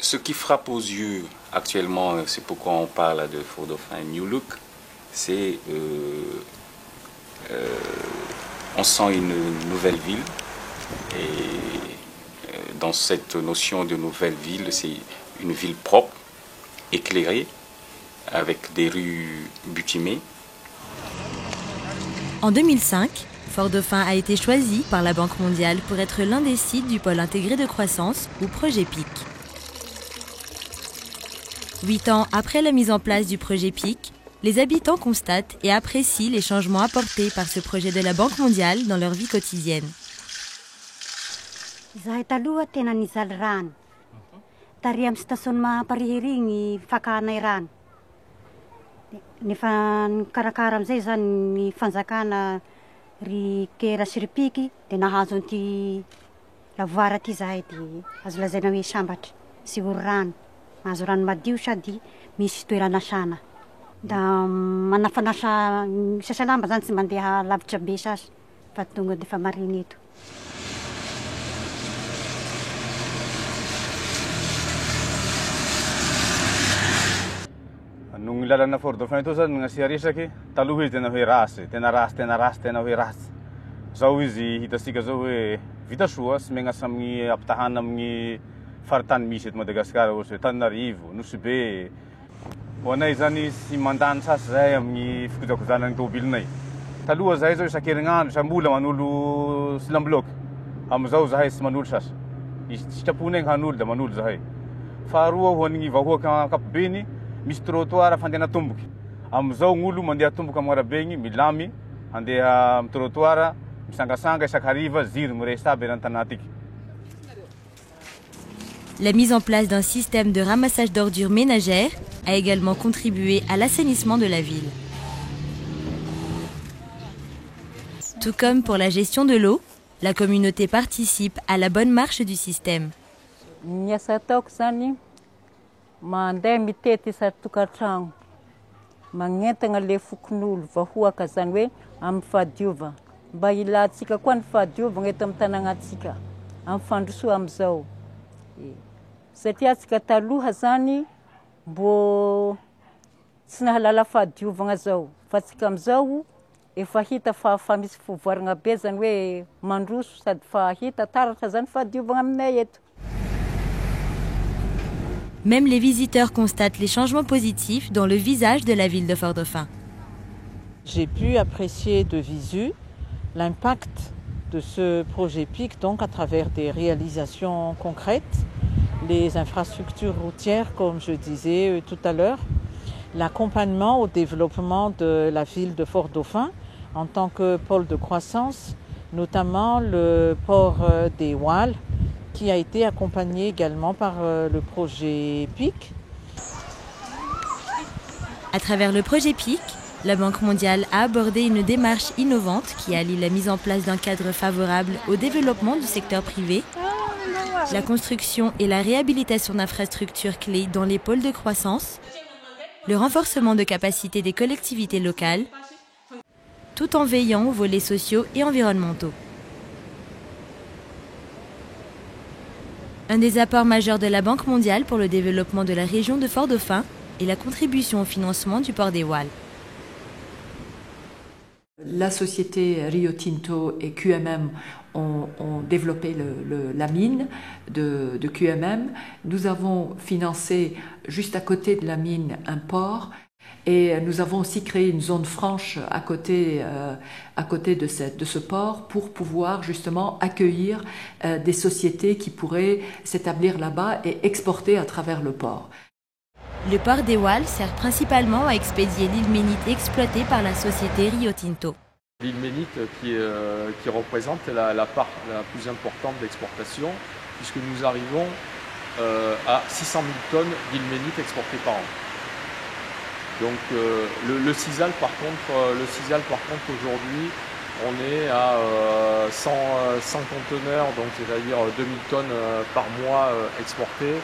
Ce qui frappe aux yeux actuellement, c'est pourquoi on parle de Fort-Dauphin New Look, c'est on sent une nouvelle ville. Et dans cette notion de nouvelle ville, c'est une ville propre, éclairée, avec des rues bitumées. En 2005, Fort-Dauphin a été choisi par la Banque mondiale pour être l'un des sites du pôle intégré de croissance ou projet PIC. 8 ans après la mise en place du projet PIC, les habitants constatent et apprécient les changements apportés par ce projet de la Banque mondiale dans leur vie quotidienne. Zahay taloha tena nizaly rano. Tary amin'ny stationnement Parihirigny ny fakanay rano. Nefa nikarakara amin'izay zany ny fanjakana ry kera sy ry piky dia nahazo an'ity lavoara ty zahay dia azo lazaina hoe sambatra sy oro rano. Mahazo rano madio sady misy toerana sana. Da manafanasa sasalamba zany tsy mandeha lavitra be sasy fa tonga dia fa mariny eto. Nung lalana Fort-Dauphin ito zany nasia resaky taloha izy tena hoe rasy, tena hoe rasy. Zao izy hitasika zao hoe vita soa sy megnasa amin'ny ampitahana amin'ny faritany misy eto Madagasikara ohatsy hoe Tananarivo, Nosy-Be. Ho anay zany sy mandany sasy zahay amin'ny fikojakojanany tomobilinay. Taloha zahay zao isan-kerinandro, isam-bola manolo silambloky. Amizao zahay sy manolo sasy. Sitraponay hanolo da manolo zahay. Faharoa ho an'ny vahoaka ankapobeny misy trottoir fandehana tomboky. Amizao gn'olo mandeha tomboky amin'ny arabe igny milamy, handeha amin'ny trottoir, misangasanga isan-kariva, ziro miresa aby eran-tanà tiky. La mise en place d'un système de ramassage d'ordures ménagères a également contribué à l'assainissement de la ville. Tout comme pour la gestion de l'eau, la communauté participe à la bonne marche du système. Mandeha mitety isa-tokantrano magnentana le fokon'olo vahoaka zany hoe amin'ny fahadiova mba ilantsika koa ny fahadiovana eto amin'ny tanàgnatsika amin'ny fandrosoa amin'izao satria tsika taloha zany mbo tsy nahalala fahadiovana zao fa tsika amin'izao efa hita fa misy fivoarana be zany hoe mandroso sady fa hita taratra zany fahadiovana aminay eto. Même les visiteurs constatent les changements positifs dans le visage de la ville de Fort-Dauphin. J'ai pu apprécier de visu l'impact de ce projet PIC, donc à travers des réalisations concrètes, les infrastructures routières, comme je disais tout à l'heure, l'accompagnement au développement de la ville de Fort-Dauphin en tant que pôle de croissance, notamment le port des Walles, qui a été accompagné également par le projet PIC. À travers le projet PIC, la Banque mondiale a abordé une démarche innovante qui allie la mise en place d'un cadre favorable au développement du secteur privé, la construction et la réhabilitation d'infrastructures clés dans les pôles de croissance, le renforcement de capacités des collectivités locales, tout en veillant aux volets sociaux et environnementaux. Un des apports majeurs de la Banque mondiale pour le développement de la région de Fort-Dauphin est la contribution au financement du port des Walles. La société Rio Tinto et QMM ont développé la mine de QMM. Nous avons financé juste à côté de la mine un port et nous avons aussi créé une zone franche à côté de ce port pour pouvoir justement accueillir des sociétés qui pourraient s'établir là-bas et exporter à travers le port. Le port des Walles sert principalement à expédier l'ilménite exploitée par la société Rio Tinto. L'ilménite qui représente la part la plus importante d'exportation, puisque nous arrivons à 600 000 tonnes d'ilménite exportées par an. Donc le Sisal par contre aujourd'hui on est à 100 conteneurs, donc c'est-à-dire 2000 tonnes par mois exportées.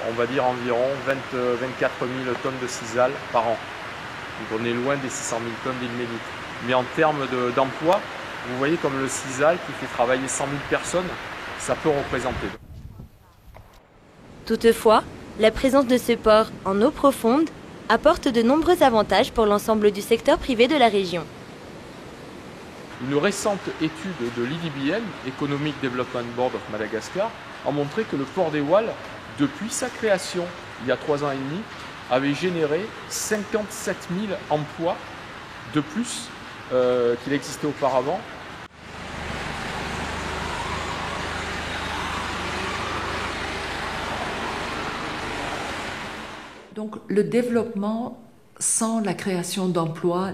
On va dire environ 24 000 tonnes de Sisal par an. Donc on est loin des 600 000 tonnes d'ilménite. Mais en termes d'emploi, vous voyez comme le Sisal qui fait travailler 100 000 personnes, ça peut représenter. Toutefois, la présence de ce port en eau profonde apporte de nombreux avantages pour l'ensemble du secteur privé de la région. Une récente étude de l'EDBM, Economic Development Board of Madagascar, a montré que le port des Walles, depuis sa création il y a 3 ans et demi, avait généré 57 000 emplois de plus qu'il existait auparavant. Donc le développement sans la création d'emplois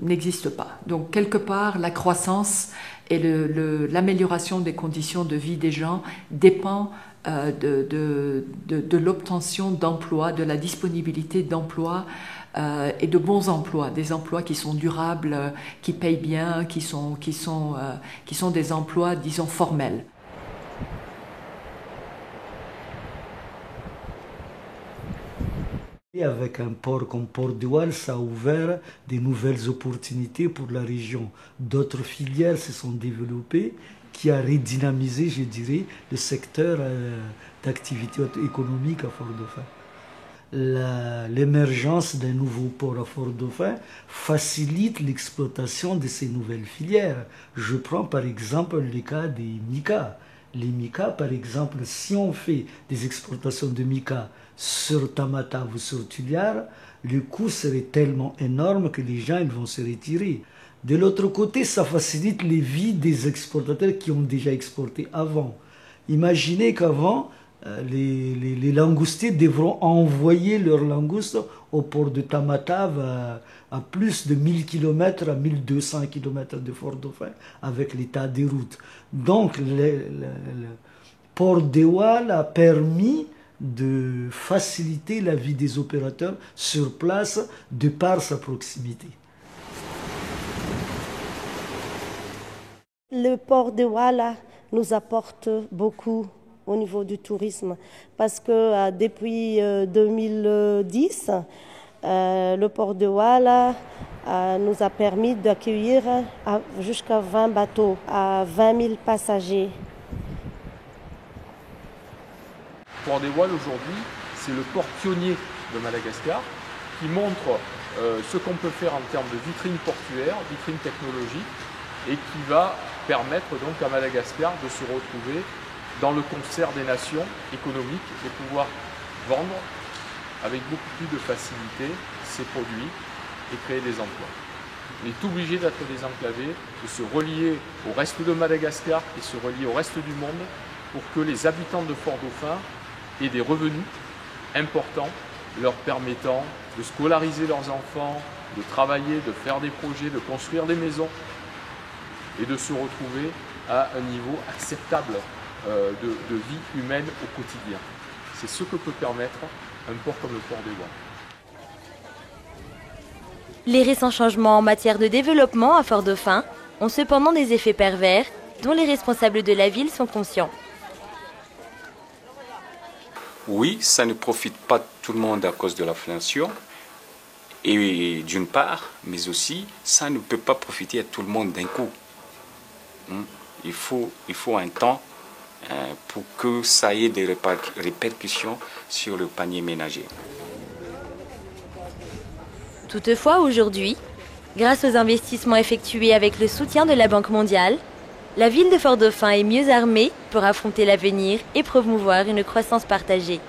n'existe pas. Donc quelque part, la croissance et l'amélioration des conditions de vie des gens dépend de l'obtention d'emplois, de la disponibilité d'emplois et de bons emplois, des emplois qui sont durables, qui payent bien, qui sont des emplois, disons, formels. Avec un port comme Port des Walles, ça a ouvert de nouvelles opportunités pour la région. D'autres filières se sont développées qui a redynamisé, je dirais, le secteur d'activité économique à Fort-Dauphin. L'émergence d'un nouveau port à Fort-Dauphin facilite l'exploitation de ces nouvelles filières. Je prends par exemple le cas des mica. Les mica, par exemple, si on fait des exportations de mica sur Tamatave ou sur Tuliar, le coût serait tellement énorme que les gens ils vont se retirer. De l'autre côté, ça facilite les vies des exportateurs qui ont déjà exporté avant. Imaginez qu'avant, les langoustiers devront envoyer leurs langoustes au port de Tamatave à plus de 1000 km, à 1200 km de Fort-Dauphin, avec l'état des routes. Donc, le port des Walles a permis de faciliter la vie des opérateurs sur place de par sa proximité. Le port de Walles nous apporte beaucoup au niveau du tourisme parce que depuis 2010, le port de Walles nous a permis d'accueillir jusqu'à 20 bateaux, à 20 000 passagers. Le port des Walles aujourd'hui, c'est le port pionnier de Madagascar qui montre ce qu'on peut faire en termes de vitrine portuaire, vitrine technologique, et qui va permettre donc à Madagascar de se retrouver dans le concert des nations économiques et pouvoir vendre avec beaucoup plus de facilité ses produits et créer des emplois. On est obligé d'être désenclavé, de se relier au reste de Madagascar et se relier au reste du monde pour que les habitants de Fort-Dauphin aient des revenus importants leur permettant de scolariser leurs enfants, de travailler, de faire des projets, de construire des maisons et de se retrouver à un niveau acceptable de vie humaine au quotidien. C'est ce que peut permettre un port comme le port des Walles. Les récents changements en matière de développement à Fort-Dauphin ont cependant des effets pervers dont les responsables de la ville sont conscients. Oui, ça ne profite pas tout le monde à cause de l'inflation, et d'une part, mais aussi, ça ne peut pas profiter à tout le monde d'un coup. Il faut un temps pour que ça ait des répercussions sur le panier ménager. Toutefois, aujourd'hui, grâce aux investissements effectués avec le soutien de la Banque mondiale, la ville de Fort-Dauphin est mieux armée pour affronter l'avenir et promouvoir une croissance partagée.